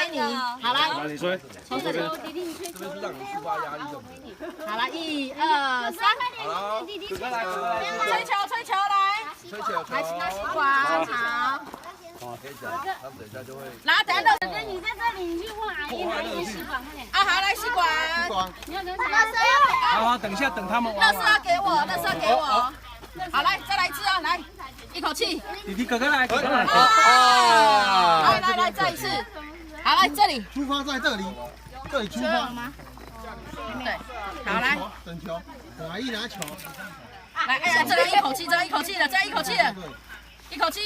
给你。好来，来，你吹，从这边。这边是让你抒发压力的。好了，1、2、3，好了，哥哥来，哥哥来，吹球，吹球来，吹球，来拿吸管，好。好，可以讲，他们等一下就会。然后等下哥哥，你在这里，你去问阿姨拿一个吸管，快点。啊，好，来吸管。你要跟谁？好，等一下，等他们乐色要给我，乐色给我。好，来，再来一次啊，来，一口气。弟弟哥哥来，哥哥来。来，再一次。好，来这里。出发在这里，这里出发。对，好来。等球，等阿姨拿球。来，哎呀，这样一口气，这样一口气的，这样一口气的，一口气。